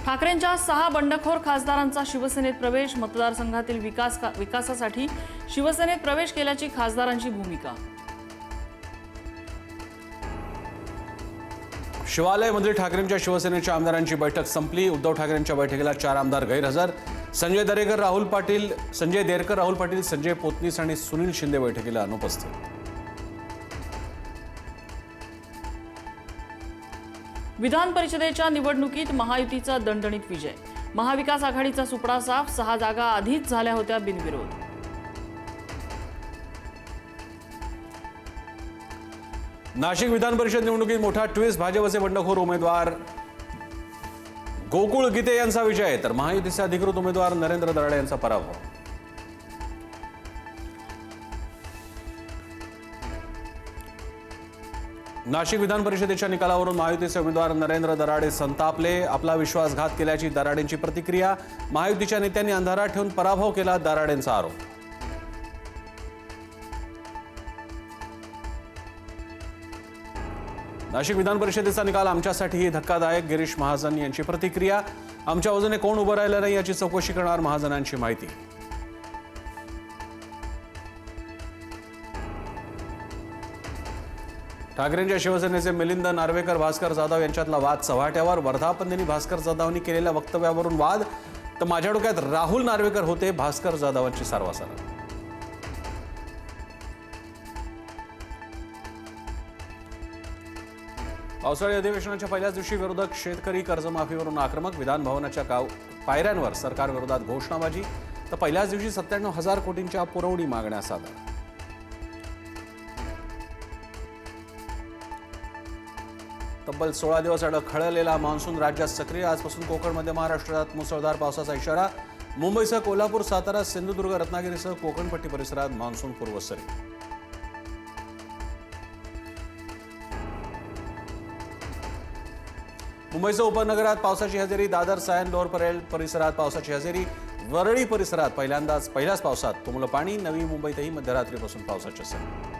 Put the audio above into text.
ठाकरेंच्या 6 बंडखोर खासदारांचा शिवसेनेत प्रवेश, मतदारसंघातील विकासासाठी शिवसेनेत प्रवेश केल्याची खासदारांची भूमिका। शिवालयमध्ये ठाकरेंच्या शिवसेनेच्या आमदारांची बैठक संपली। उद्धव ठाकरेंच्या बैठकीला 4 आमदार गैरहजर। संजय देरकर, राहुल पाटील, संजय पोतनीस आणि सुनील शिंदे बैठकीला अनुपस्थित। विधान परिषदेच्या निवडणुकीत महायुतीचा दणदणीत विजय। महाविकास आघाडीचा सुपडा साफ, 6 जागा आधीच झाल्या होत्या बिनविरोध। नाशिक विधान परिषद निवडणुकीत मोठा ट्विस्ट, भाजपचे बंडखोर उमेदवार गोकुळ गीते यांचा विजय, तर महायुतीचे अधिकृत उमेदवार नरेंद्र दराडे यांचा पराभव। नाशिक विधान परिषदेच्या निकालावरून महायुतीचे उमेदवार नरेंद्र दराडे संतापले। आपला विश्वासघात केल्याची दराडेंची प्रतिक्रिया। महायुतीच्या नेत्यांनी अंधारात ठेवून पराभव केला, दराडेंचा आरोप। नाशिक विधान परिषदेचा निकाल आमच्यासाठीही धक्कादायक, गिरीश महाजन यांची प्रतिक्रिया। आमच्या बाजूने कोण उभं राहिलं नाही याची चौकशी करणार, महाजनांची माहिती। ठाकरेंच्या शिवसेनेचे मिलिंद नार्वेकर, भास्कर जाधव यांच्यातला वाद चव्हाट्यावर। वर्धापनदिनी भास्कर जाधवांनी केलेल्या वक्तव्यावरून वाद, तर माझ्या डोक्यात राहुल नार्वेकर होते, भास्कर जाधवांची सारवासार। पावसाळी अधिवेशनाच्या पहिल्याच दिवशी विरोधक शेतकरी कर्जमाफीवरून आक्रमक। विधान भवनाच्या पायऱ्यांवर सरकार विरोधात घोषणाबाजी, तर पहिल्याच दिवशी 97,000 कोटींच्या पुरवणी मागण्या सादर। तब्बल 16 दिवस खळलेला मान्सून राज्यात सक्रिय। आजपासून कोकणमध्ये महाराष्ट्रात मुसळधार पावसाचा इशारा। मुंबईसह कोल्हापूर, सातारा, सिंधुदुर्ग, रत्नागिरीसह कोकणपट्टी परिसरात मान्सून पूर्वसरी। मुंबईसह उपनगरात पावसाची हजेरी। दादर, सायन, लोअर परेल परिसरात पावसाची हजेरी। वरळी परिसरात पहिल्याच पावसात तुंबलं पाणी। नवी मुंबईतही मध्यरात्रीपासून पावसाची सरी।